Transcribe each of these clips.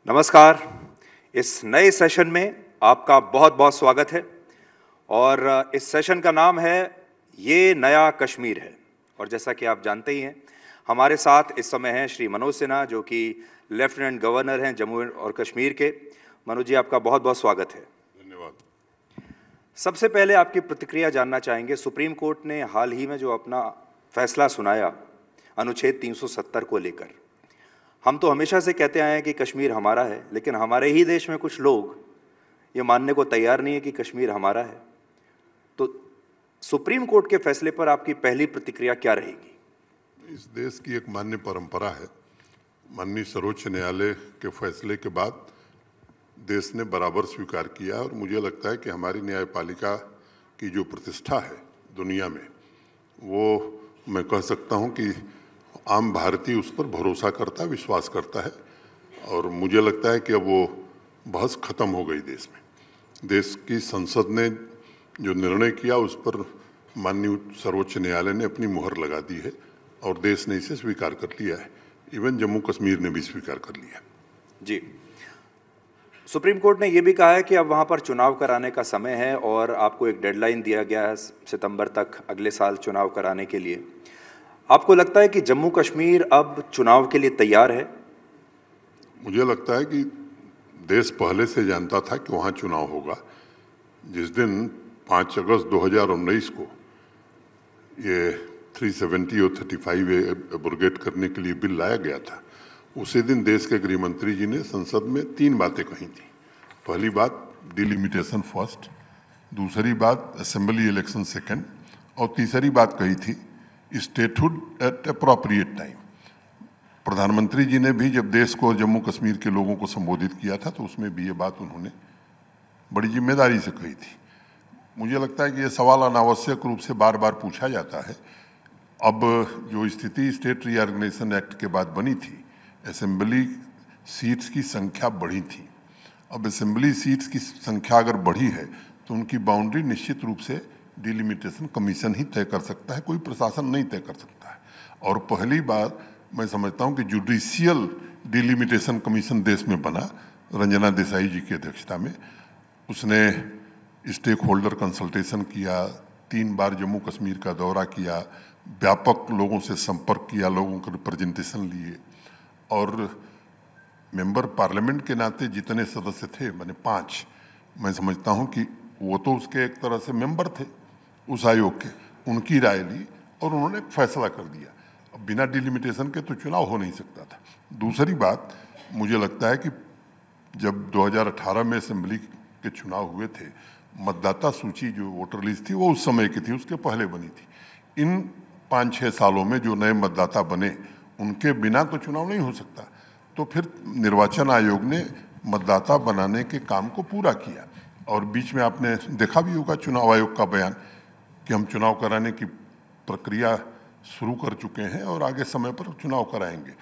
नमस्कार। इस नए सेशन में आपका बहुत बहुत स्वागत है और इस सेशन का नाम है ये नया कश्मीर है। और जैसा कि आप जानते ही हैं, हमारे साथ इस समय हैं श्री मनोज सिन्हा, जो कि लेफ्टिनेंट गवर्नर हैं जम्मू और कश्मीर के। मनोज जी, आपका बहुत बहुत स्वागत है। धन्यवाद। सबसे पहले आपकी प्रतिक्रिया जानना चाहेंगे। सुप्रीम कोर्ट ने हाल ही में जो अपना फैसला सुनाया अनुच्छेद 370 को लेकर, हम तो हमेशा से कहते आए हैं कि कश्मीर हमारा है, लेकिन हमारे ही देश में कुछ लोग ये मानने को तैयार नहीं है कि कश्मीर हमारा है। तो सुप्रीम कोर्ट के फैसले पर आपकी पहली प्रतिक्रिया क्या रहेगी? इस देश की एक मान्य परंपरा है। माननीय सर्वोच्च न्यायालय के फैसले के बाद देश ने बराबर स्वीकार किया और मुझे लगता है कि हमारी न्यायपालिका की जो प्रतिष्ठा है दुनिया में, वो मैं कह सकता हूं कि आम भारतीय उस पर भरोसा करता है, विश्वास करता है। और मुझे लगता है कि अब वो बहस खत्म हो गई देश में। देश की संसद ने जो निर्णय किया उस पर माननीय सर्वोच्च न्यायालय ने अपनी मुहर लगा दी है और देश ने इसे स्वीकार कर लिया है। इवन जम्मू कश्मीर ने भी स्वीकार कर लिया। जी, सुप्रीम कोर्ट ने यह भी कहा है कि अब वहां पर चुनाव कराने का समय है और आपको एक डेडलाइन दिया गया है सितंबर तक अगले साल चुनाव कराने के लिए। आपको लगता है कि जम्मू कश्मीर अब चुनाव के लिए तैयार है? मुझे लगता है कि देश पहले से जानता था कि वहाँ चुनाव होगा। जिस दिन 5 अगस्त 2019 को ये 370 और 35A एब्रोगेट करने के लिए बिल लाया गया था, उसी दिन देश के गृह मंत्री जी ने संसद में 3 बातें कही थी। पहली बात डिलिमिटेशन फर्स्ट, दूसरी बात असेंबली इलेक्शन सेकंड, और तीसरी बात कही थी स्टेटहुड एट अप्रोप्रिएट टाइम। प्रधानमंत्री जी ने भी जब देश को और जम्मू कश्मीर के लोगों को संबोधित किया था तो उसमें भी ये बात उन्होंने बड़ी जिम्मेदारी से कही थी। मुझे लगता है कि ये सवाल अनावश्यक रूप से बार बार पूछा जाता है। अब जो स्थिति स्टेट रीऑर्गेनाइजेशन एक्ट के बाद बनी थी, असेंबली सीट्स की संख्या बढ़ी थी। अब असेंबली सीट्स की संख्या अगर बढ़ी है तो उनकी बाउंड्री निश्चित रूप से डिलिमिटेशन कमीशन ही तय कर सकता है, कोई प्रशासन नहीं तय कर सकता है। और पहली बार मैं समझता हूं कि जुडिशियल डिलिमिटेशन कमीशन देश में बना, रंजना देसाई जी की अध्यक्षता में। उसने स्टेक होल्डर कंसल्टेशन किया, 3 बार जम्मू कश्मीर का दौरा किया, व्यापक लोगों से संपर्क किया, लोगों के रिप्रेजेंटेशन लिए। और मेंबर पार्लियामेंट के नाते जितने सदस्य थे, मैंने 5, मैं समझता हूं कि वो तो उसके एक तरह से मेंबर थे उस आयोग के, उनकी राय ली और उन्होंने एक फैसला कर दिया। अब बिना डिलिमिटेशन के तो चुनाव हो नहीं सकता था। दूसरी बात, मुझे लगता है कि जब 2018 में असेंबली के चुनाव हुए थे, मतदाता सूची जो वोटर लिस्ट थी वो उस समय की थी, उसके पहले बनी थी। इन 5-6 सालों में जो नए मतदाता बने, उनके बिना तो चुनाव नहीं हो सकता। तो फिर निर्वाचन आयोग ने मतदाता बनाने के काम को पूरा किया। और बीच में आपने देखा भी होगा चुनाव आयोग का बयान कि हम चुनाव कराने की प्रक्रिया शुरू कर चुके हैं और आगे समय पर चुनाव कराएंगे।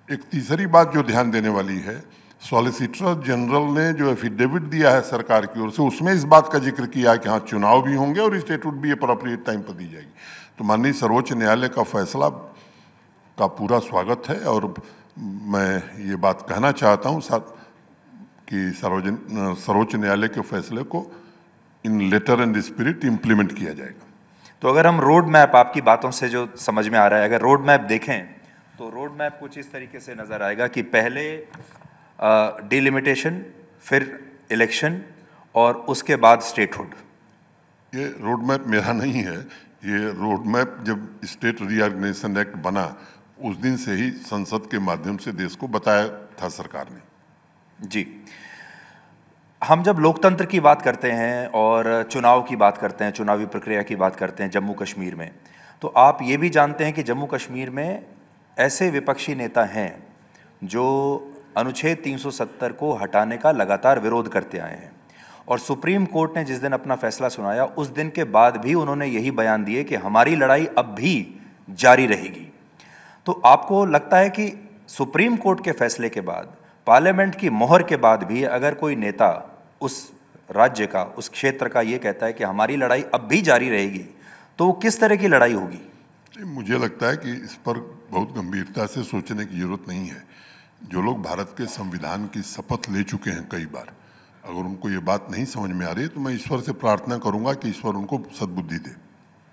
एक तीसरी बात जो ध्यान देने वाली है, सॉलिसिटर जनरल ने जो एफिडेविट दिया है सरकार की ओर से, उसमें इस बात का जिक्र किया है कि हाँ चुनाव भी होंगे और स्टेटहुड भी अप्रोप्रिएट टाइम पर दी जाएगी। तो माननीय सर्वोच्च न्यायालय का फैसला का पूरा स्वागत है और मैं ये बात कहना चाहता हूँ कि सर्वोच्च न्यायालय के फैसले को इन लेटर एंड स्पिरिट इम्प्लीमेंट किया जाएगा। तो अगर हम रोड मैप, आपकी बातों से जो समझ में आ रहा है, अगर रोड मैप देखें तो रोड मैप कुछ इस तरीके से नजर आएगा कि पहले डिलिमिटेशन, फिर इलेक्शन और उसके बाद स्टेटहुड। ये रोड मैप मेरा नहीं है, ये रोड मैप जब स्टेट रीऑर्गेनाइजेशन एक्ट बना उस दिन से ही संसद के माध्यम से देश को बताया था सरकार ने। जी, हम जब लोकतंत्र की बात करते हैं और चुनाव की बात करते हैं, चुनावी प्रक्रिया की बात करते हैं जम्मू कश्मीर में, तो आप ये भी जानते हैं कि जम्मू कश्मीर में ऐसे विपक्षी नेता हैं जो अनुच्छेद 370 को हटाने का लगातार विरोध करते आए हैं। और सुप्रीम कोर्ट ने जिस दिन अपना फैसला सुनाया, उस दिन के बाद भी उन्होंने यही बयान दिए कि हमारी लड़ाई अब भी जारी रहेगी। तो आपको लगता है कि सुप्रीम कोर्ट के फैसले के बाद, पार्लियामेंट की मोहर के बाद भी अगर कोई नेता उस राज्य का, उस क्षेत्र का ये कहता है कि हमारी लड़ाई अब भी जारी रहेगी, तो वो किस तरह की लड़ाई होगी? मुझे लगता है कि इस पर बहुत गंभीरता से सोचने की जरूरत नहीं है। जो लोग भारत के संविधान की शपथ ले चुके हैं कई बार, अगर उनको ये बात नहीं समझ में आ रही है तो मैं ईश्वर से प्रार्थना करूंगा कि ईश्वर उनको सद्बुद्धि दे।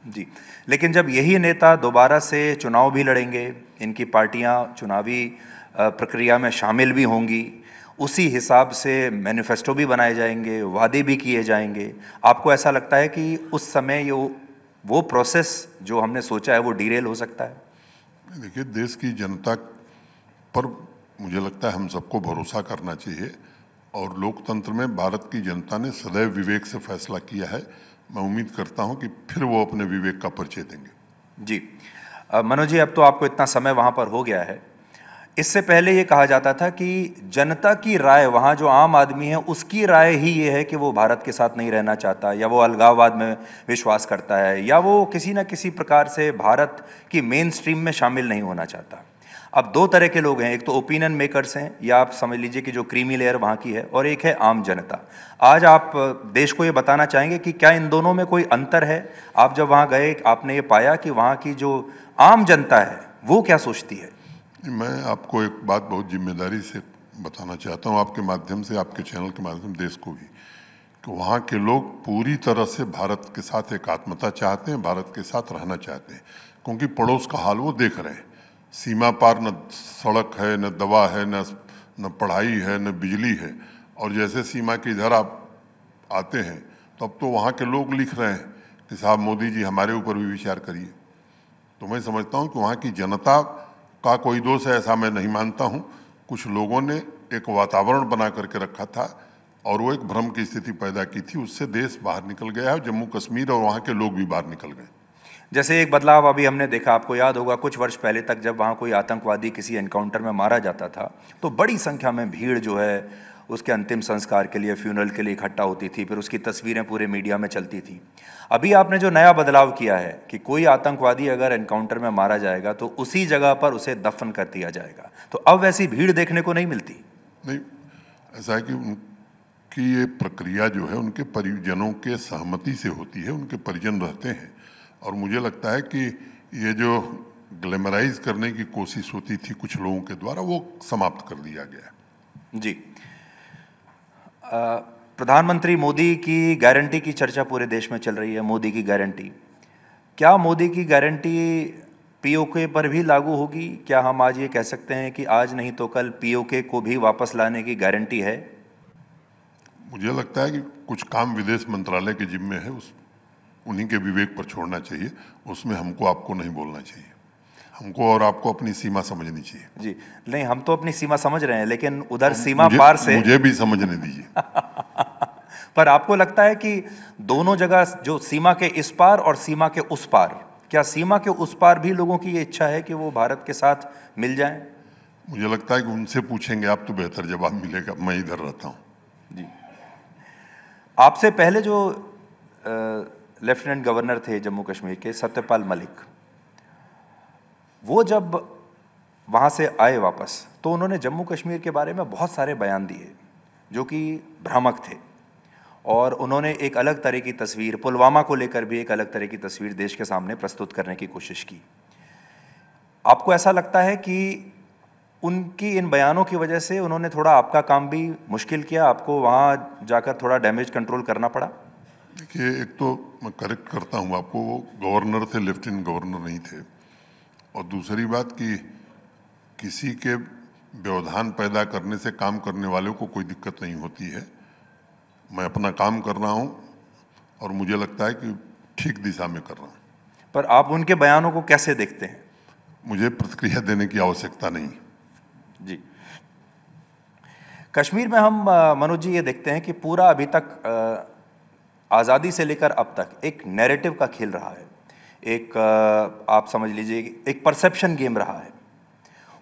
जी, लेकिन जब यही नेता दोबारा से चुनाव भी लड़ेंगे, इनकी पार्टियां चुनावी प्रक्रिया में शामिल भी होंगी, उसी हिसाब से मैनिफेस्टो भी बनाए जाएंगे, वादे भी किए जाएंगे, आपको ऐसा लगता है कि उस समय ये वो प्रोसेस जो हमने सोचा है वो डीरेल हो सकता है? देखिए, देश की जनता पर मुझे लगता है हम सबको भरोसा करना चाहिए, और लोकतंत्र में भारत की जनता ने सदैव विवेक से फैसला किया है। मैं उम्मीद करता हूं कि फिर वो अपने विवेक का परिचय देंगे। जी, मनोज जी, अब तो आपको इतना समय वहाँ पर हो गया है। इससे पहले ये कहा जाता था कि जनता की राय, वहाँ जो आम आदमी है उसकी राय ही ये है कि वो भारत के साथ नहीं रहना चाहता, या वो अलगाववाद में विश्वास करता है, या वो किसी न किसी प्रकार से भारत की मेन स्ट्रीम में शामिल नहीं होना चाहता। अब दो तरह के लोग हैं, एक तो ओपिनियन मेकर्स हैं, या आप समझ लीजिए कि जो क्रीमी लेयर वहाँ की है, और एक है आम जनता। आज आप देश को ये बताना चाहेंगे कि क्या इन दोनों में कोई अंतर है? आप जब वहाँ गए आपने ये पाया कि वहाँ की जो आम जनता है वो क्या सोचती है? मैं आपको एक बात बहुत जिम्मेदारी से बताना चाहता हूँ, आपके माध्यम से, आपके चैनल के माध्यम से देश को भी, कि वहाँ के लोग पूरी तरह से भारत के साथ एकात्मता चाहते हैं, भारत के साथ रहना चाहते हैं, क्योंकि पड़ोस का हाल वो देख रहे हैं। सीमा पार न सड़क है, न दवा है, न पढ़ाई है, न बिजली है, और जैसे सीमा के इधर आप आते हैं तो अब तो वहाँ के लोग लिख रहे हैं कि साहब मोदी जी हमारे ऊपर भी विचार करिए। तो मैं समझता हूँ कि वहाँ की जनता का कोई दोष है ऐसा मैं नहीं मानता हूँ। कुछ लोगों ने एक वातावरण बना करके रखा था और वो एक भ्रम की स्थिति पैदा की थी, उससे देश बाहर निकल गया है, जम्मू कश्मीर और वहाँ के लोग भी बाहर निकल गए। जैसे एक बदलाव अभी हमने देखा, आपको याद होगा कुछ वर्ष पहले तक जब वहाँ कोई आतंकवादी किसी एनकाउंटर में मारा जाता था तो बड़ी संख्या में भीड़ जो है उसके अंतिम संस्कार के लिए, फ्यूनरल के लिए इकट्ठा होती थी, फिर उसकी तस्वीरें पूरे मीडिया में चलती थी। अभी आपने जो नया बदलाव किया है कि कोई आतंकवादी अगर एनकाउंटर में मारा जाएगा तो उसी जगह पर उसे दफन कर दिया जाएगा, तो अब वैसी भीड़ देखने को नहीं मिलती। नहीं, ऐसा है कि ये प्रक्रिया जो है उनके परिजनों के सहमति से होती है, उनके परिजन रहते हैं, और मुझे लगता है कि ये जो ग्लैमराइज करने की कोशिश होती थी कुछ लोगों के द्वारा, वो समाप्त कर दिया गया है। जी, प्रधानमंत्री मोदी की गारंटी की चर्चा पूरे देश में चल रही है। मोदी की गारंटी, क्या मोदी की गारंटी पीओके पर भी लागू होगी? क्या हम आज ये कह सकते हैं कि आज नहीं तो कल पीओके को भी वापस लाने की गारंटी है? मुझे लगता है कि कुछ काम विदेश मंत्रालय के जिम्मे है, उन्हीं के विवेक पर छोड़ना चाहिए, उसमें हमको आपको नहीं बोलना चाहिए। हमको और आपको अपनी सीमा समझनी चाहिए। जी, नहीं, हम तो अपनी सीमा समझ रहे हैं, लेकिन उधर तो सीमा पार से मुझे भी समझने दीजिए। पर आपको लगता है कि दोनों जगह जो सीमा के इस पार और सीमा के उस पार, क्या सीमा के उस पार भी लोगों की ये इच्छा है कि वो भारत के साथ मिल जाएं? मुझे लगता है कि उनसे पूछेंगे आप तो बेहतर जवाब मिलेगा, मैं इधर रहता हूं। जी, आपसे पहले जो लेफ्टिनेंट गवर्नर थे जम्मू कश्मीर के, सत्यपाल मलिक, वो जब वहाँ से आए वापस तो उन्होंने जम्मू कश्मीर के बारे में बहुत सारे बयान दिए जो कि भ्रामक थे, और उन्होंने एक अलग तरह की तस्वीर, पुलवामा को लेकर भी एक अलग तरह की तस्वीर देश के सामने प्रस्तुत करने की कोशिश की। आपको ऐसा लगता है कि उनकी इन बयानों की वजह से उन्होंने थोड़ा आपका काम भी मुश्किल किया, आपको वहाँ जाकर थोड़ा डैमेज कंट्रोल करना पड़ा? देखिए, एक तो मैं करेक्ट करता हूँ आपको, वो गवर्नर थे, लेफ्टिनेंट गवर्नर नहीं थे। और दूसरी बात कि किसी के व्यवधान पैदा करने से काम करने वालों को कोई दिक्कत नहीं होती है। मैं अपना काम कर रहा हूँ और मुझे लगता है कि ठीक दिशा में कर रहा हूँ। पर आप उनके बयानों को कैसे देखते हैं? मुझे प्रतिक्रिया देने की आवश्यकता नहीं। जी, कश्मीर में हम मनोज जी ये देखते हैं कि पूरा अभी तक आज़ादी से लेकर अब तक एक नैरेटिव का खेल रहा है, एक आप समझ लीजिए एक परसेप्शन गेम रहा है।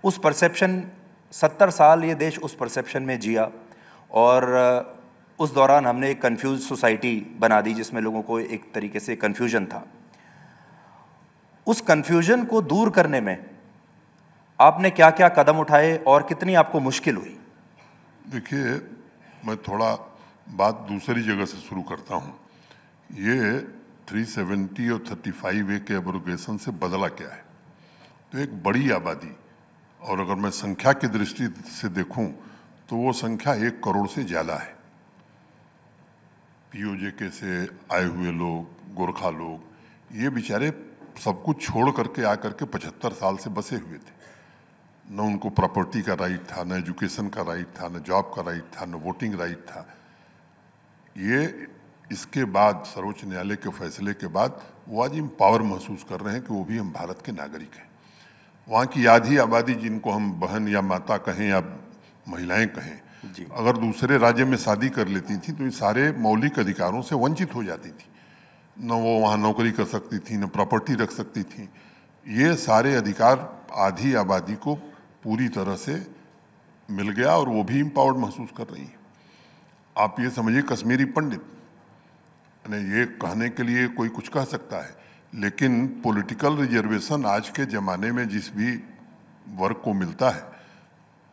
उस परसेप्शन 70 साल ये देश उस परसेप्शन में जिया, और उस दौरान हमने एक कंफ्यूज सोसाइटी बना दी जिसमें लोगों को एक तरीके से कंफ्यूजन था। उस कंफ्यूजन को दूर करने में आपने क्या क्या कदम उठाए और कितनी आपको मुश्किल हुई? देखिए, मैं थोड़ा बात दूसरी जगह से शुरू करता हूँ। ये 370 और 35A के एब्रोगेशन से बदला क्या है? तो एक बड़ी आबादी और अगर मैं संख्या की दृष्टि से देखूं तो वो संख्या 1 करोड़ से ज़्यादा है। पीओजेके से आए हुए लोग, गोरखा लोग, ये बेचारे सब कुछ छोड़ करके आकर के 75 साल से बसे हुए थे। न उनको प्रॉपर्टी का राइट था, न एजुकेशन का राइट था, न जॉब का राइट था, न वोटिंग राइट था। ये इसके बाद सर्वोच्च न्यायालय के फैसले के बाद वो आज एम्पावर महसूस कर रहे हैं कि वो भी हम भारत के नागरिक हैं। वहाँ की आधी आबादी, जिनको हम बहन या माता कहें या महिलाएं कहें, अगर दूसरे राज्य में शादी कर लेती थी तो ये सारे मौलिक अधिकारों से वंचित हो जाती थी। न वो वहाँ नौकरी कर सकती थी, न प्रॉपर्टी रख सकती थी। ये सारे अधिकार आधी आबादी को पूरी तरह से मिल गया और वो भी एम्पावर्ड महसूस कर रही है। आप ये समझिए, कश्मीरी पंडित, ये कहने के लिए कोई कुछ कह सकता है, लेकिन पॉलिटिकल रिजर्वेशन आज के ज़माने में जिस भी वर्ग को मिलता है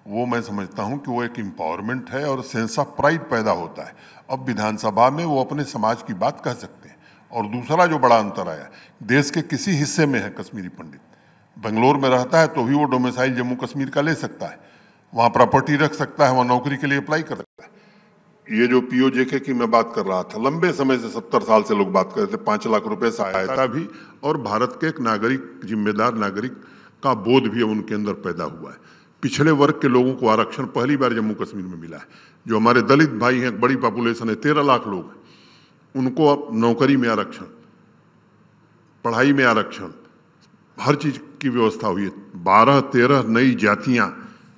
वो मैं समझता हूं कि वो एक एम्पावरमेंट है और सेंस ऑफ प्राइड पैदा होता है। अब विधानसभा में वो अपने समाज की बात कह सकते हैं। और दूसरा जो बड़ा अंतर आया, देश के किसी हिस्से में है कश्मीरी पंडित, बेंगलोर में रहता है तो भी वो डोमिसाइल जम्मू कश्मीर का ले सकता है, वहाँ प्रॉपर्टी रख सकता है, वहाँ नौकरी के लिए अप्लाई कर सकता है। ये जो पीओजेके की मैं बात कर रहा था, लंबे समय से 70 साल से लोग बात कर रहे थे, 5 लाख रुपए सहायता भी, और भारत के एक नागरिक, जिम्मेदार नागरिक का बोध भी उनके अंदर पैदा हुआ है। पिछड़े वर्ग के लोगों को आरक्षण पहली बार जम्मू कश्मीर में मिला है। जो हमारे दलित भाई हैं, बड़ी पॉपुलेशन है, 13 लाख लोग हैं, उनको अब नौकरी में आरक्षण, पढ़ाई में आरक्षण, हर चीज की व्यवस्था हुई है। 12-13 नई जातियां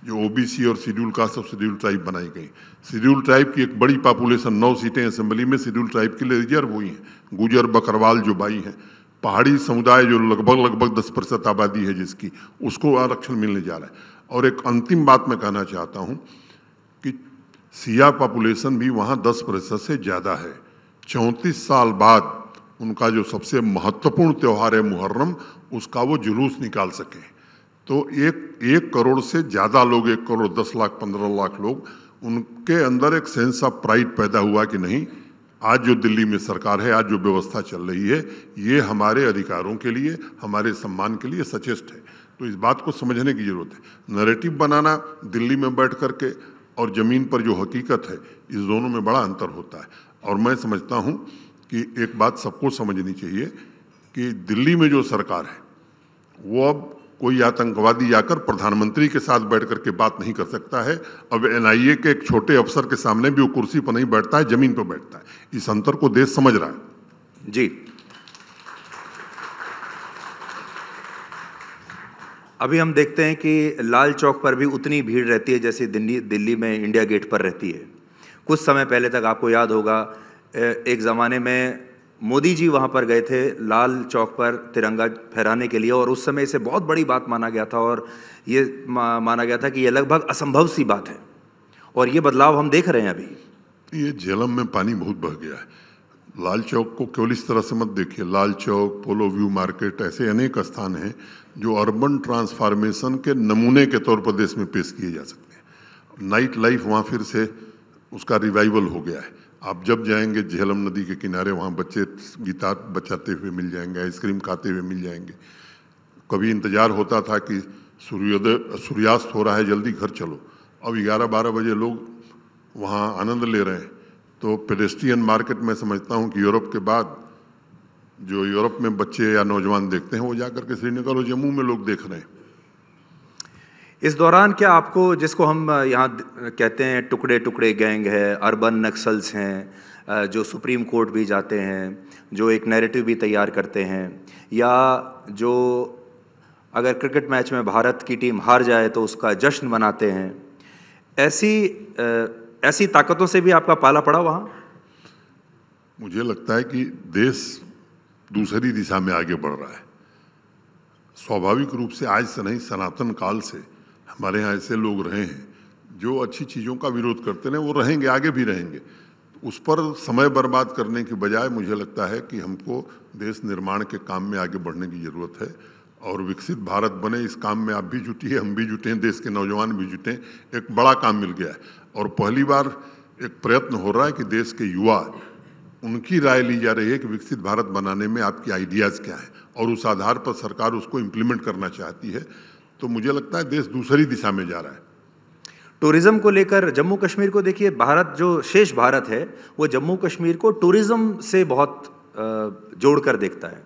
जो ओबीसी और शेड्यूल कास्ट और शेड्यूल ट्राइब बनाई गई। शेड्यूल ट्राइब की एक बड़ी पॉपुलेशन, 9 सीटें असेंबली में शेड्यूल ट्राइब के लिए रिजर्व हुई हैं। गुजर बकरवाल जो बाई हैं, पहाड़ी समुदाय जो लगभग 10% आबादी है जिसकी, उसको आरक्षण मिलने जा रहा है। और एक अंतिम बात मैं कहना चाहता हूं कि सिया पॉपुलेशन भी वहां 10% से ज़्यादा है। 34 साल बाद उनका जो सबसे महत्वपूर्ण त्यौहार है मुहर्रम, उसका वो जुलूस निकाल सके। तो एक करोड़ से ज़्यादा लोग, 1 करोड़ 10 लाख 15 लाख लोग, उनके अंदर एक सेंस ऑफ प्राइड पैदा हुआ कि नहीं, आज जो दिल्ली में सरकार है, आज जो व्यवस्था चल रही है, ये हमारे अधिकारों के लिए, हमारे सम्मान के लिए सचेष्ट है। तो इस बात को समझने की जरूरत है। नैरेटिव बनाना दिल्ली में बैठ करके और ज़मीन पर जो हकीकत है, इस दोनों में बड़ा अंतर होता है। और मैं समझता हूँ कि एक बात सबको समझनी चाहिए कि दिल्ली में जो सरकार है वो अब कोई आतंकवादी आकर प्रधानमंत्री के साथ बैठ करके बात नहीं कर सकता है। अब एनआईए के एक छोटे अफसर के सामने भी वो कुर्सी पर नहीं बैठता है, जमीन पर बैठता है। इस अंतर को देश समझ रहा है। जी, अभी हम देखते हैं कि लाल चौक पर भी उतनी भीड़ रहती है जैसे दिल्ली में इंडिया गेट पर रहती है। कुछ समय पहले तक आपको याद होगा, एक ज़माने में मोदी जी वहाँ पर गए थे लाल चौक पर तिरंगा फहराने के लिए, और उस समय इसे बहुत बड़ी बात माना गया था और ये माना गया था कि ये लगभग असंभव सी बात है। और ये बदलाव हम देख रहे हैं अभी। ये झेलम में पानी बहुत बह गया है। लाल चौक को केवल इस तरह से मत देखिए। लाल चौक, पोलो व्यू मार्केट, ऐसे अनेक स्थान हैं जो अर्बन ट्रांसफॉर्मेशन के नमूने के तौर पर देश में पेश किए जा सकते हैं। नाइट लाइफ वहाँ फिर से उसका रिवाइवल हो गया है। आप जब जाएंगे झेलम नदी के किनारे, वहाँ बच्चे गिटार बजाते हुए मिल जाएंगे, आइसक्रीम खाते हुए मिल जाएंगे। कभी इंतजार होता था कि सूर्यास्त हो रहा है, जल्दी घर चलो। अब 11-12 बजे लोग वहाँ आनंद ले रहे हैं। तो पेडेस्ट्रियन मार्केट में समझता हूँ कि यूरोप के बाद जो यूरोप में बच्चे या नौजवान देखते हैं, वो जाकर के श्रीनगर और जम्मू में लोग देख रहे हैं। इस दौरान क्या आपको, जिसको हम यहाँ कहते हैं टुकड़े टुकड़े गैंग है, अर्बन नक्सल्स हैं, जो सुप्रीम कोर्ट भी जाते हैं, जो एक नैरेटिव भी तैयार करते हैं, या जो अगर क्रिकेट मैच में भारत की टीम हार जाए तो उसका जश्न मनाते हैं, ऐसी ताकतों से भी आपका पाला पड़ा वहाँ? मुझे लगता है कि देश दूसरी दिशा में आगे बढ़ रहा है। स्वाभाविक रूप से आज से नहीं, सनातन काल से हमारे यहाँ ऐसे लोग रहे हैं जो अच्छी चीज़ों का विरोध करते रहे, वो रहेंगे, आगे भी रहेंगे। उस पर समय बर्बाद करने की बजाय मुझे लगता है कि हमको देश निर्माण के काम में आगे बढ़ने की ज़रूरत है और विकसित भारत बने, इस काम में आप भी जुटिए, हम भी जुटे, देश के नौजवान भी जुटे। एक बड़ा काम मिल गया है और पहली बार एक प्रयत्न हो रहा है कि देश के युवा, उनकी राय ली जा रही है कि विकसित भारत बनाने में आपकी आइडियाज़ क्या है और उस आधार पर सरकार उसको इम्प्लीमेंट करना चाहती है। तो तो मुझे लगता है देश दूसरी दिशा में जा रहा है। टूरिज्म को लेकर जम्मू कश्मीर को देखिए, भारत जो शेष भारत है वो जम्मू कश्मीर को टूरिज्म से बहुत जोड़कर देखता है।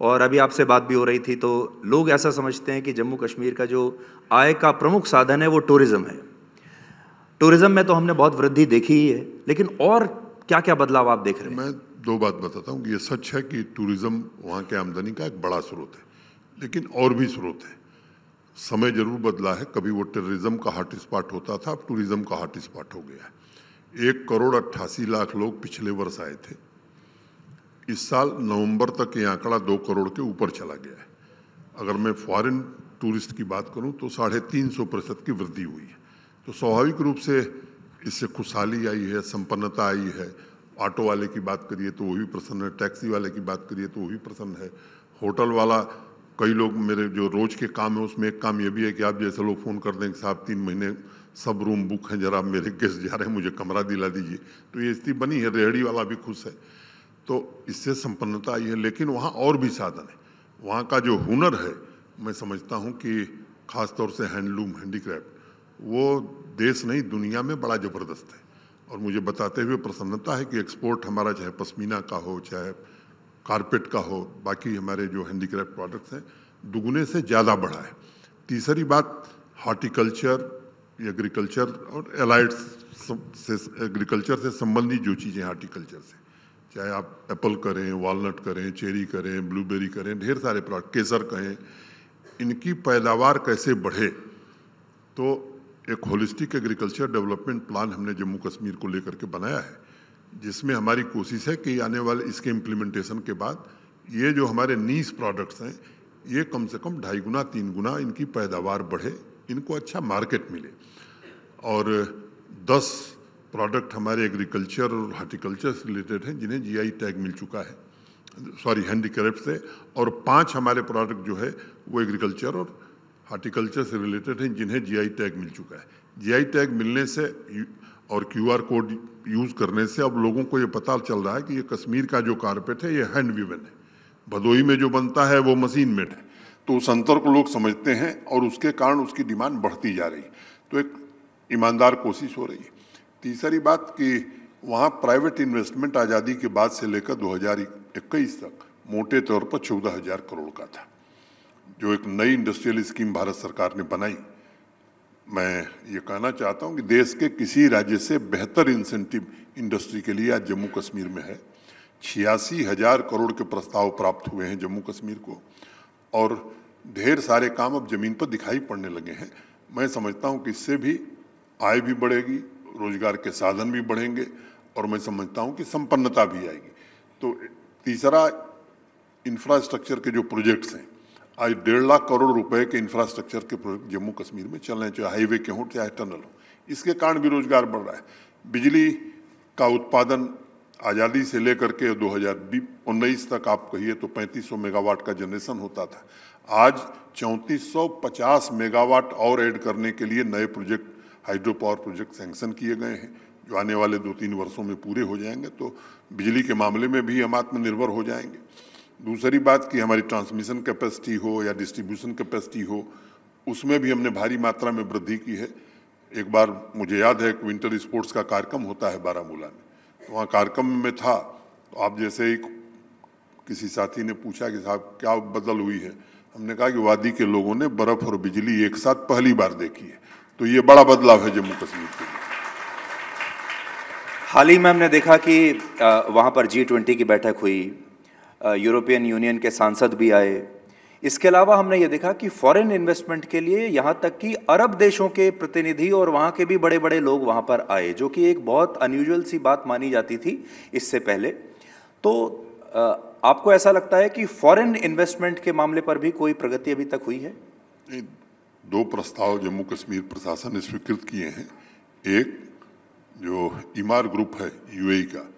और अभी आपसे बात भी हो रही थी तो लोग ऐसा समझते हैं कि जम्मू कश्मीर का जो आय का प्रमुख साधन है वो टूरिज्म है। टूरिज्म में तो हमने बहुत वृद्धि देखी ही है, लेकिन और क्या क्या बदलाव आप देख रहे हैं? मैं दो बात बताता हूँ कि ये सच है कि टूरिज्म वहाँ के आमदनी का एक बड़ा स्रोत है, लेकिन और भी स्रोत है। समय जरूर बदला है, कभी वो टेररिज्म का हॉट स्पॉट होता था, अब टूरिज्म का हॉट स्पॉट हो गया है। 1,88,00,000 लोग पिछले वर्ष आए थे। इस साल नवंबर तक ये आंकड़ा 2 करोड़ के ऊपर चला गया है। अगर मैं फॉरेन टूरिस्ट की बात करूं तो 350% की वृद्धि हुई है। तो स्वाभाविक रूप से इससे खुशहाली आई है, संपन्नता आई है। ऑटो वाले की बात करिए तो वो भी प्रसन्न है, टैक्सी वाले की बात करिए तो वो भी प्रसन्न है, होटल वाला, कई लोग मेरे जो रोज के काम है उसमें एक काम ये भी है कि आप जैसे लोग फ़ोन कर दें कि साहब 3 महीने सब रूम बुक हैं, जरा मेरे गेस्ट जा रहे हैं, मुझे कमरा दिला दीजिए। तो ये स्थिति बनी है, रेहड़ी वाला भी खुश है। तो इससे संपन्नता आई है, लेकिन वहाँ और भी साधन है। वहाँ का जो हुनर है, मैं समझता हूँ कि ख़ास तौर से हैंडलूम, हैंडीक्राफ्ट, वो देश नहीं दुनिया में बड़ा ज़बरदस्त है। और मुझे बताते हुए प्रसन्नता है कि एक्सपोर्ट हमारा चाहे पश्मीना का हो, चाहे कारपेट का हो, बाकी हमारे जो हैंडीक्राफ्ट प्रोडक्ट्स हैं दुगने से ज़्यादा बढ़ा है। तीसरी बात, हॉर्टिकल्चर, एग्रीकल्चर और एलाइड से, एग्रीकल्चर से संबंधित जो चीज़ें हॉर्टिकल्चर से, चाहे आप एप्पल करें, वॉलनट करें, चेरी करें, ब्लूबेरी करें, ढेर सारे प्रोडक्ट, केसर कहें, इनकी पैदावार कैसे बढ़े। तो एक होलिस्टिक एग्रीकल्चर डेवलपमेंट प्लान हमने जम्मू कश्मीर को लेकर के बनाया है, जिसमें हमारी कोशिश है कि आने वाले इसके इम्प्लीमेंटेशन के बाद ये जो हमारे नीश प्रोडक्ट्स हैं ये कम से कम 2.5 गुना 3 गुना इनकी पैदावार बढ़े, इनको अच्छा मार्केट मिले। और 10 प्रोडक्ट हमारे एग्रीकल्चर और हार्टिकल्चर से रिलेटेड हैं जिन्हें जीआई टैग मिल चुका है, सॉरी हैंडीक्राफ्ट से, और 5 हमारे प्रोडक्ट जो है वो एग्रीकल्चर और हार्टिकल्चर से रिलेटेड हैं जिन्हें जीआई टैग मिल चुका है। जीआई टैग मिलने से और क्यूआर कोड यूज़ करने से अब लोगों को ये पता चल रहा है कि ये कश्मीर का जो कारपेट है ये हैंड वीवन है, भदोही में जो बनता है वो मशीन मेड है। तो उस अंतर को लोग समझते हैं और उसके कारण उसकी डिमांड बढ़ती जा रही है। तो एक ईमानदार कोशिश हो रही है। तीसरी बात कि वहाँ प्राइवेट इन्वेस्टमेंट आज़ादी के बाद से लेकर 2021 तक मोटे तौर पर 14,000 करोड़ का था, जो एक नई इंडस्ट्रियल स्कीम भारत सरकार ने बनाई। मैं ये कहना चाहता हूँ कि देश के किसी राज्य से बेहतर इंसेंटिव इंडस्ट्री के लिए आज जम्मू कश्मीर में है। 86,000 करोड़ के प्रस्ताव प्राप्त हुए हैं जम्मू कश्मीर को, और ढेर सारे काम अब जमीन पर दिखाई पड़ने लगे हैं। मैं समझता हूँ कि इससे भी आय भी बढ़ेगी, रोजगार के साधन भी बढ़ेंगे, और मैं समझता हूँ कि संपन्नता भी आएगी। तो तीसरा, इंफ्रास्ट्रक्चर के जो प्रोजेक्ट्स हैं, आज 1.5 लाख करोड़ रुपए के इंफ्रास्ट्रक्चर के प्रोजेक्ट जम्मू कश्मीर में चल रहे हैं, चाहे हाईवे के हों चाहे टनल हो। इसके कारण भी रोजगार बढ़ रहा है। बिजली का उत्पादन आज़ादी से लेकर के 2019 तक आप कहिए तो 3500 मेगावाट का जनरेशन होता था। आज 3450 मेगावाट और ऐड करने के लिए नए project, hydro power project sanction किए गए हैं, जो आने वाले 2-3 वर्षों में पूरे हो जाएंगे। तो बिजली के मामले में भी हम आत्मनिर्भर हो जाएंगे। दूसरी बात कि हमारी ट्रांसमिशन कैपेसिटी हो या डिस्ट्रीब्यूशन कैपेसिटी हो, उसमें भी हमने भारी मात्रा में वृद्धि की है। एक बार मुझे याद है कि विंटर स्पोर्ट्स का कार्यक्रम होता है बारामूला में, तो वहाँ कार्यक्रम में था, तो आप जैसे ही किसी साथी ने पूछा कि साहब क्या बदल हुई है, हमने कहा कि वादी के लोगों ने बर्फ और बिजली एक साथ पहली बार देखी है। तो ये बड़ा बदलाव है जम्मू कश्मीर के लिए। हाल ही में हमने देखा कि वहाँ पर G20 की बैठक हुई, यूरोपियन यूनियन के सांसद भी आए। इसके अलावा हमने ये देखा कि फॉरेन इन्वेस्टमेंट के लिए यहाँ तक कि अरब देशों के प्रतिनिधि और वहाँ के भी बड़े बड़े लोग वहाँ पर आए, जो कि एक बहुत अनयूजुअल सी बात मानी जाती थी इससे पहले। तो आपको ऐसा लगता है कि फॉरेन इन्वेस्टमेंट के मामले पर भी कोई प्रगति अभी तक हुई है? 2 प्रस्ताव जम्मू कश्मीर प्रशासन ने स्वीकृत किए हैं। एक जो इमार ग्रुप है यूएई का,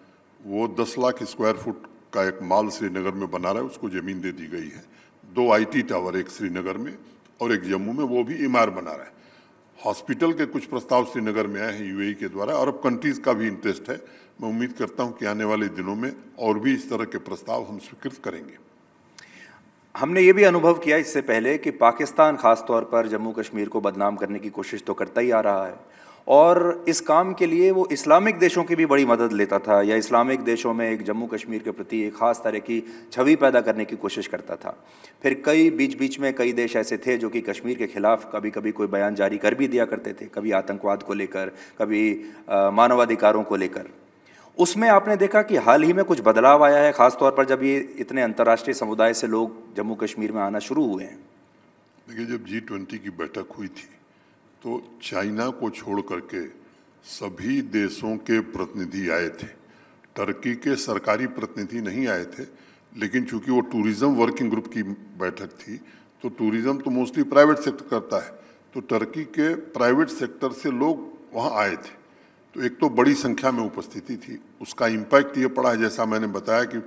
वो 10 लाख स्क्वायर फुट का एक मॉल श्रीनगर में बना रहा है, उसको ज़मीन दे दी गई है। 2 आईटी टावर, एक श्रीनगर में और एक जम्मू में, वो भी इमार बना रहा है। हॉस्पिटल के कुछ प्रस्ताव श्रीनगर में आए हैं यूएई के द्वारा, अरब कंट्रीज़ का भी इंटरेस्ट है। मैं उम्मीद करता हूं कि आने वाले दिनों में और भी इस तरह के प्रस्ताव हम स्वीकृत करेंगे। हमने ये भी अनुभव किया इससे पहले कि पाकिस्तान ख़ास तौर पर जम्मू कश्मीर को बदनाम करने की कोशिश तो करता ही आ रहा है, और इस काम के लिए वो इस्लामिक देशों की भी बड़ी मदद लेता था, या इस्लामिक देशों में एक जम्मू कश्मीर के प्रति एक ख़ास तरह की छवि पैदा करने की कोशिश करता था। फिर कई बीच बीच में कई देश ऐसे थे जो कि कश्मीर के ख़िलाफ़ कभी कभी कोई बयान जारी कर भी दिया करते थे, कभी आतंकवाद को लेकर, कभी मानवाधिकारों को लेकर। उसमें आपने देखा कि हाल ही में कुछ बदलाव आया है, ख़ास तौर पर जब ये इतने अंतर्राष्ट्रीय समुदाय से लोग जम्मू कश्मीर में आना शुरू हुए हैं। देखिए, जब G20 की बैठक हुई थी तो चाइना को छोड़ करके सभी देशों के प्रतिनिधि आए थे। टर्की के सरकारी प्रतिनिधि नहीं आए थे, लेकिन चूंकि वो टूरिज्म वर्किंग ग्रुप की बैठक थी तो टूरिज्म तो मोस्टली प्राइवेट सेक्टर करता है, तो टर्की के प्राइवेट सेक्टर से लोग वहाँ आए थे। तो एक तो बड़ी संख्या में उपस्थिति थी, उसका इम्पैक्ट ये पड़ा है, जैसा मैंने बताया कि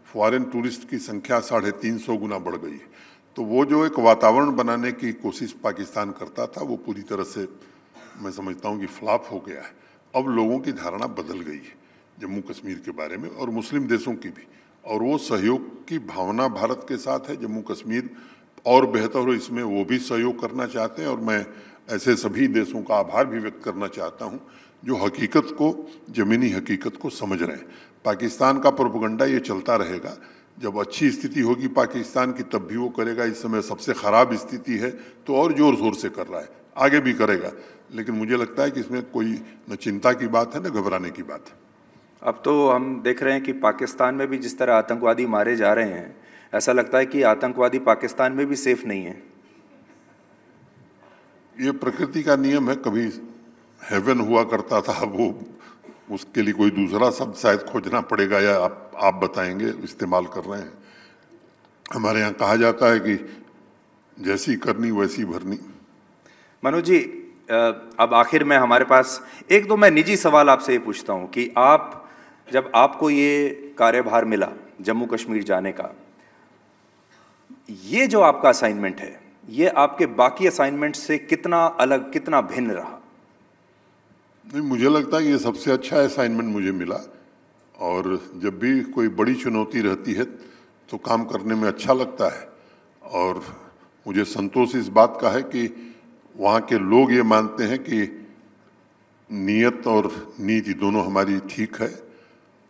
फॉरेन टूरिस्ट की संख्या 350 गुना बढ़ गई है। तो वो जो एक वातावरण बनाने की कोशिश पाकिस्तान करता था वो पूरी तरह से मैं समझता हूँ कि फ्लॉप हो गया है। अब लोगों की धारणा बदल गई है जम्मू कश्मीर के बारे में, और मुस्लिम देशों की भी, और वो सहयोग की भावना भारत के साथ है। जम्मू कश्मीर और बेहतर हो इसमें वो भी सहयोग करना चाहते हैं, और मैं ऐसे सभी देशों का आभार भी व्यक्त करना चाहता हूँ जो हकीकत को, ज़मीनी हकीकत को समझ रहे हैं। पाकिस्तान का प्रोपेगेंडा ये चलता रहेगा, जब अच्छी स्थिति होगी पाकिस्तान की तब भी वो करेगा। इस समय सबसे ख़राब स्थिति है तो और ज़ोर ज़ोर से कर रहा है, आगे भी करेगा। लेकिन मुझे लगता है कि इसमें कोई न चिंता की बात है न घबराने की बात है। अब तो हम देख रहे हैं कि पाकिस्तान में भी जिस तरह आतंकवादी मारे जा रहे हैं, ऐसा लगता है कि आतंकवादी पाकिस्तान में भी सेफ नहीं है। ये प्रकृति का नियम है, कभी हेवन हुआ करता था, वो उसके लिए कोई दूसरा शब्द शायद खोजना पड़ेगा, या आप बताएंगे, इस्तेमाल कर रहे हैं। हमारे यहाँ कहा जाता है कि जैसी करनी वैसी भरनी। मनोज जी, अब आखिर में हमारे पास एक दो मैं निजी सवाल आपसे ये पूछता हूँ कि आप, जब आपको ये कार्यभार मिला जम्मू कश्मीर जाने का, ये जो आपका असाइनमेंट है, ये आपके बाकी असाइनमेंट से कितना अलग, कितना भिन्न रहा? नहीं, मुझे लगता है ये सबसे अच्छा असाइनमेंट मुझे मिला, और जब भी कोई बड़ी चुनौती रहती है तो काम करने में अच्छा लगता है। और मुझे संतोष इस बात का है कि वहाँ के लोग ये मानते हैं कि नीयत और नीति दोनों हमारी ठीक है,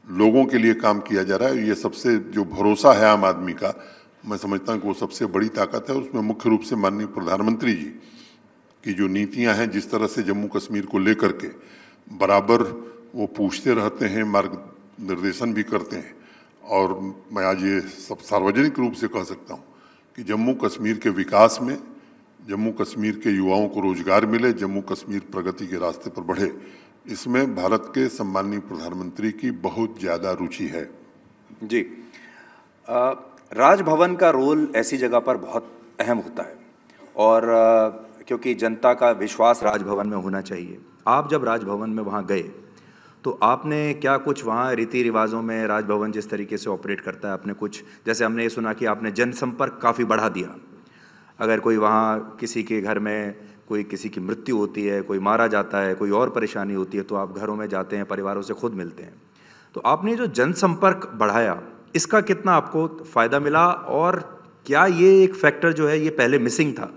लोगों के लिए काम किया जा रहा है। ये सबसे जो भरोसा है आम आदमी का, मैं समझता हूँ कि वो सबसे बड़ी ताकत है। उसमें मुख्य रूप से माननीय प्रधानमंत्री जी की जो नीतियां हैं, जिस तरह से जम्मू कश्मीर को लेकर के बराबर वो पूछते रहते हैं, मार्गनिर्देशन भी करते हैं। और मैं आज ये सब सार्वजनिक रूप से कह सकता हूँ कि जम्मू कश्मीर के विकास में, जम्मू कश्मीर के युवाओं को रोजगार मिले, जम्मू कश्मीर प्रगति के रास्ते पर बढ़े, इसमें भारत के सम्माननीय प्रधानमंत्री की बहुत ज़्यादा रुचि है। जी, राजभवन का रोल ऐसी जगह पर बहुत अहम होता है, और क्योंकि जनता का विश्वास राजभवन में होना चाहिए। आप जब राजभवन में वहाँ गए तो आपने क्या कुछ वहाँ रीति रिवाजों में राजभवन जिस तरीके से ऑपरेट करता है, आपने कुछ, जैसे हमने ये सुना कि आपने जनसंपर्क काफ़ी बढ़ा दिया। अगर कोई वहाँ किसी के घर में कोई किसी की मृत्यु होती है, कोई मारा जाता है, कोई और परेशानी होती है, तो आप घरों में जाते हैं, परिवारों से खुद मिलते हैं। तो आपने जो जनसंपर्क बढ़ाया, इसका कितना आपको फ़ायदा मिला, और क्या ये एक फैक्टर जो है ये पहले मिसिंग था?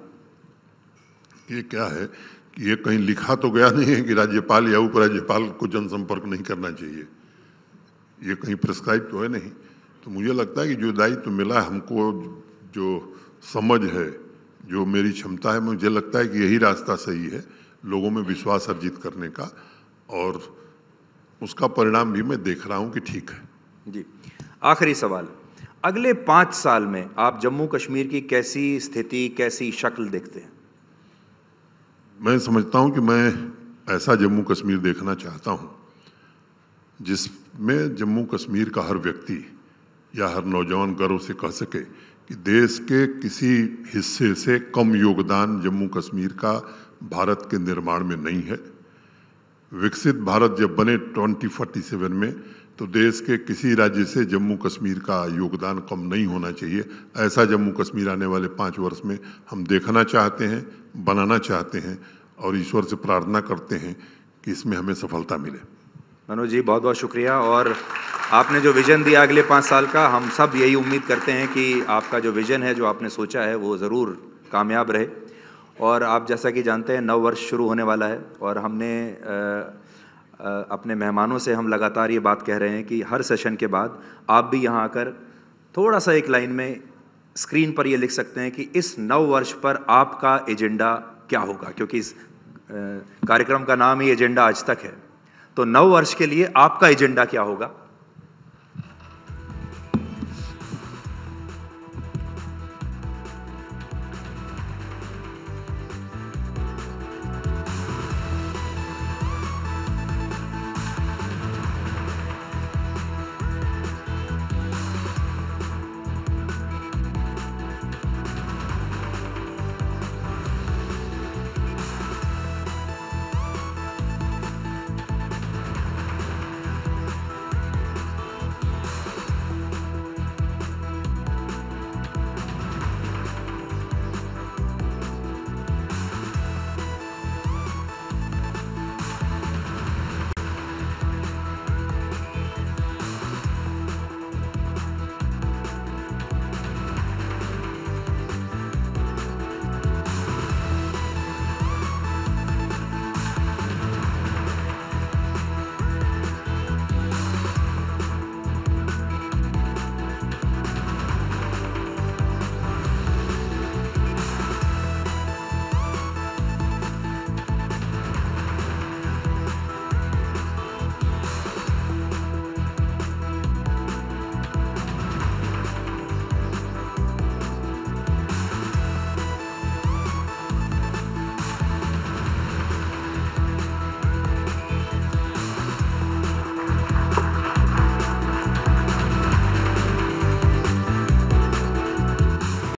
ये क्या है कि ये कहीं लिखा तो गया नहीं है कि राज्यपाल या उपराज्यपाल को जनसंपर्क नहीं करना चाहिए, ये कहीं प्रिस्क्राइब तो है नहीं। तो मुझे लगता है कि जो दायित्व मिला हमको, जो समझ है, जो मेरी क्षमता है, मुझे लगता है कि यही रास्ता सही है लोगों में विश्वास अर्जित करने का, और उसका परिणाम भी मैं देख रहा हूँ कि ठीक है। जी, आखिरी सवाल, अगले 5 साल में आप जम्मू कश्मीर की कैसी स्थिति, कैसी शक्ल देखते हैं? मैं समझता हूं कि मैं ऐसा जम्मू कश्मीर देखना चाहता हूं जिसमें जम्मू कश्मीर का हर व्यक्ति या हर नौजवान गर्व से कह सके कि देश के किसी हिस्से से कम योगदान जम्मू कश्मीर का भारत के निर्माण में नहीं है। विकसित भारत जब बने 2047 में, तो देश के किसी राज्य से जम्मू कश्मीर का योगदान कम नहीं होना चाहिए। ऐसा जम्मू कश्मीर आने वाले 5 वर्ष में हम देखना चाहते हैं, बनाना चाहते हैं, और ईश्वर से प्रार्थना करते हैं कि इसमें हमें सफलता मिले। मनोज जी, बहुत बहुत शुक्रिया। और आपने जो विज़न दिया अगले 5 साल का, हम सब यही उम्मीद करते हैं कि आपका जो विज़न है, जो आपने सोचा है, वो ज़रूर कामयाब रहे। और आप जैसा कि जानते हैं, नव वर्ष शुरू होने वाला है और हमने अपने मेहमानों से हम लगातार ये बात कह रहे हैं कि हर सेशन के बाद आप भी यहाँ आकर थोड़ा सा एक लाइन में स्क्रीन पर ये लिख सकते हैं कि इस नव वर्ष पर आपका एजेंडा क्या होगा, क्योंकि इस कार्यक्रम का नाम ही एजेंडा आज तक है। तो नव वर्ष के लिए आपका एजेंडा क्या होगा?